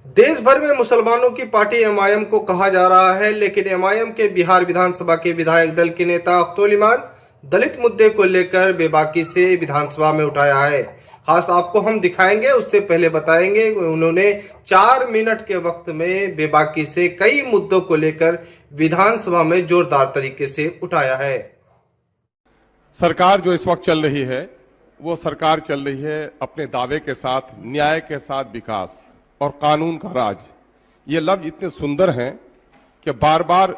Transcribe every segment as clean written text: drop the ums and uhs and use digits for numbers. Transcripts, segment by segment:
देश भर में मुसलमानों की पार्टी एमआईएम को कहा जा रहा है, लेकिन एमआईएम के बिहार विधानसभा के विधायक दल के नेता अख्तुल इमान दलित मुद्दे को लेकर बेबाकी से विधानसभा में उठाया है। खास आपको हम दिखाएंगे, उससे पहले बताएंगे उन्होंने 4 मिनट के वक्त में बेबाकी से कई मुद्दों को लेकर विधानसभा में जोरदार तरीके से उठाया है। सरकार जो इस वक्त चल रही है वो सरकार चल रही है अपने दावे के साथ, न्याय के साथ विकास और कानून का राज। ये लफ्ज इतने सुंदर हैं कि बार बार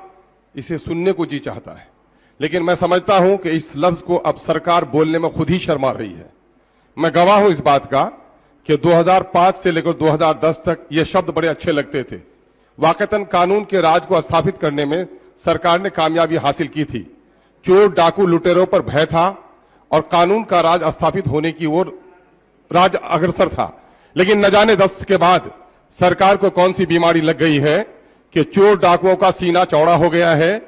इसे सुनने को जी चाहता है, लेकिन मैं समझता हूं कि इस लफ्ज को अब सरकार बोलने में खुद ही शर्मा रही है। मैं गवाह हूं इस बात का कि 2005 से लेकर 2010 तक ये शब्द बड़े अच्छे लगते थे। वाकईतन कानून के राज को स्थापित करने में सरकार ने कामयाबी हासिल की थी। चोर डाकू लुटेरों पर भय था और कानून का राज स्थापित होने की ओर राज अग्रसर था। लेकिन न जाने 10 के बाद सरकार को कौन सी बीमारी लग गई है कि चोर डाकुओं का सीना चौड़ा हो गया है।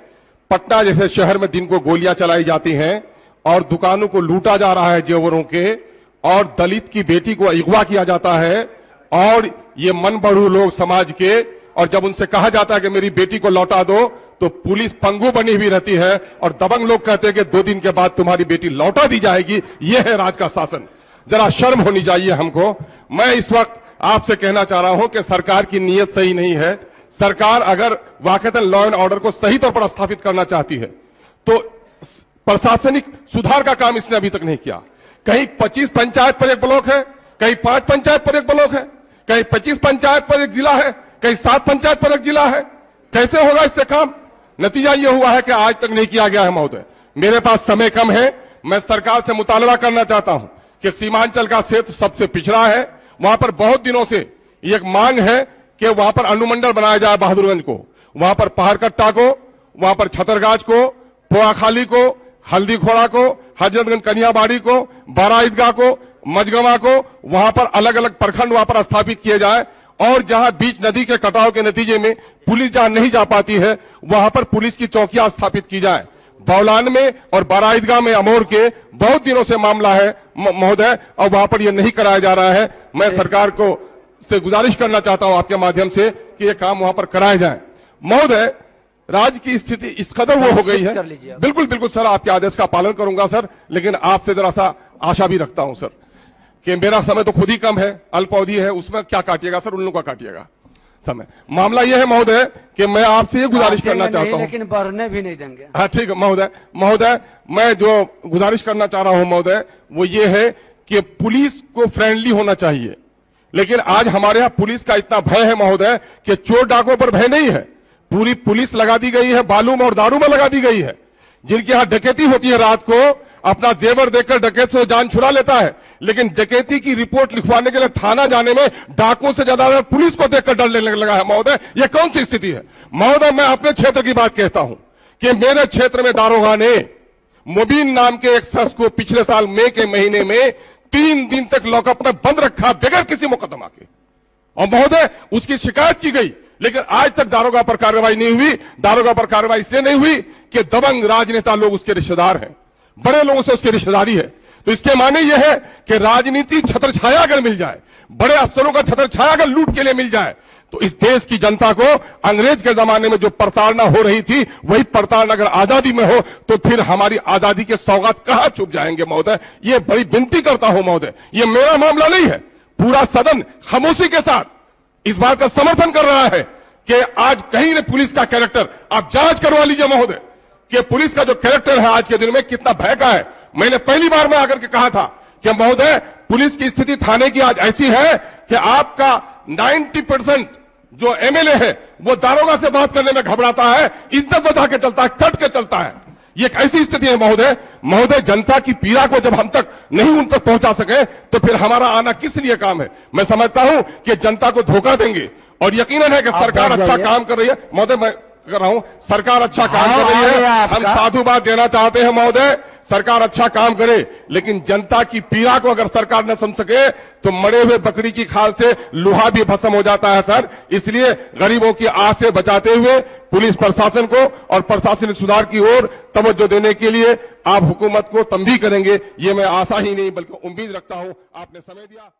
पटना जैसे शहर में दिन को गोलियां चलाई जाती हैं और दुकानों को लूटा जा रहा है जेवरों के, और दलित की बेटी को अगवा किया जाता है। और ये मन बढ़ू लोग समाज के, और जब उनसे कहा जाता है कि मेरी बेटी को लौटा दो तो पुलिस पंगु बनी हुई रहती है और दबंग लोग कहते हैं कि 2 दिन के बाद तुम्हारी बेटी लौटा दी जाएगी। यह है राज का शासन। जरा शर्म होनी चाहिए हमको। मैं इस वक्त आपसे कहना चाह रहा हूं कि सरकार की नीयत सही नहीं है। सरकार अगर वाकईतन लॉ एंड ऑर्डर को सही तौर पर स्थापित करना चाहती है तो प्रशासनिक सुधार का काम इसने अभी तक नहीं किया। कहीं 25 पंचायत पर एक ब्लॉक है, कहीं 5 पंचायत पर एक ब्लॉक है, कहीं 25 पंचायत पर एक जिला है, कहीं 7 पंचायत पर एक जिला है। कैसे होगा इससे काम? नतीजा यह हुआ है कि आज तक नहीं किया गया है। महोदय, मेरे पास समय कम है। मैं सरकार से मुतालबा करना चाहता हूं कि सीमांचल का क्षेत्र सबसे पिछड़ा है, वहां पर बहुत दिनों से एक मांग है कि वहां पर अनुमंडल बनाया जाए बहादुरगंज को, वहां पर पहाड़कट्टा को, वहां पर छतरगाछ को, पोआखाली को, हल्दी खोड़ा को, हजरतगंज कन्याबाड़ी को, बारा ईदगाह को, मजगवा को, वहां पर अलग अलग प्रखंड वहां पर स्थापित किए जाए। और जहां बीच नदी के कटाव के नतीजे में पुलिस जहां नहीं जा पाती है वहां पर पुलिस की चौकियां स्थापित की जाए। बौलान में और बारा ईदगाह में अमोर के बहुत दिनों से मामला है महोदय, और वहां पर यह नहीं कराया जा रहा है। मैं सरकार को से गुजारिश करना चाहता हूं आपके माध्यम से कि यह काम वहां पर कराया जाए। महोदय, राज्य की स्थिति इस कदर वो हो गई है। बिल्कुल बिल्कुल सर, आपके आदेश का पालन करूंगा सर, लेकिन आपसे जरा सा आशा भी रखता हूं सर कि मेरा समय तो खुद ही कम है, अल्पावधि है, उसमें क्या काटिएगा सर, उन लोगों का काटिएगा समय। मामला यह है महोदय कि मैं आपसे ये गुजारिश करना चाहता हूं, लेकिन बढ़ने भी नहीं देंगे। हाँ ठीक है महोदय, मैं जो गुजारिश करना चाह रहा हूं महोदय वो ये है कि पुलिस को फ्रेंडली होना चाहिए। लेकिन आज हमारे यहाँ पुलिस का इतना भय है महोदय कि चोर डाकों पर भय नहीं है। पूरी पुलिस लगा दी गई है, बालू में और दारू में लगा दी गई है। जिनके यहाँ डकैती होती है रात को, अपना जेवर देकर डकैत से जान छुड़ा लेता है, लेकिन डकैती की रिपोर्ट लिखवाने के लिए थाना जाने में डाकुओं से ज्यादा पुलिस को देखकर डर लगने लगा है। महोदय, यह कौन सी स्थिति है? महोदय, मैं अपने क्षेत्र की बात कहता हूं कि मेरे क्षेत्र में दारोगा ने मुबीन नाम के एक शख्स को पिछले साल मई के महीने में 3 दिन तक लॉकअप में बंद रखा बगैर किसी मुकदमा के। और महोदय, उसकी शिकायत की गई, लेकिन आज तक दारोगा पर कार्रवाई नहीं हुई। दारोगा पर कार्रवाई इसलिए नहीं हुई कि दबंग राजनेता लोग उसके रिश्तेदार हैं, बड़े लोगों से उसकी रिश्तेदारी है। तो इसके माने यह है कि राजनीति छत्रछाया अगर मिल जाए, बड़े अफसरों का छत्रछाया अगर लूट के लिए मिल जाए, तो इस देश की जनता को अंग्रेज के जमाने में जो प्रताड़ना हो रही थी वही प्रताड़ना अगर आजादी में हो तो फिर हमारी आजादी के सौगात कहां छुप जाएंगे। महोदय, ये बड़ी विनती करता हूं महोदय, ये मेरा मामला नहीं है। पूरा सदन खामोशी के साथ इस बात का समर्थन कर रहा है कि आज कहीं ने पुलिस का कैरेक्टर आप जांच करवा लीजिए महोदय कि पुलिस का जो कैरेक्टर है आज के दिन में कितना भय का है। मैंने पहली बार में आकर के कहा था कि महोदय, पुलिस की स्थिति थाने की आज ऐसी है कि आपका 90% जो एमएलए है वो दारोगा से बात करने में घबराता है, इज्जत बचा के चलता है, कट के चलता है। ये एक ऐसी स्थिति है महोदय, जनता की पीड़ा को जब हम तक नहीं उन तक पहुंचा सके तो फिर हमारा आना किस लिए काम है? मैं समझता हूं कि जनता को धोखा देंगे, और यकीनन है कि सरकार अच्छा काम कर रही है। महोदय, मैं कर रहा हूं, सरकार अच्छा काम कर रही है, हम साधुवाद देना चाहते हैं महोदय। सरकार अच्छा काम करे, लेकिन जनता की पीड़ा को अगर सरकार न समझ सके तो मरे हुए बकरी की खाल से लोहा भी भस्म हो जाता है सर। इसलिए गरीबों की आस से बचाते हुए पुलिस प्रशासन को और प्रशासनिक सुधार की ओर तवज्जो देने के लिए आप हुकूमत को तंबीह करेंगे, ये मैं आशा ही नहीं बल्कि उम्मीद रखता हूं। आपने समय दिया।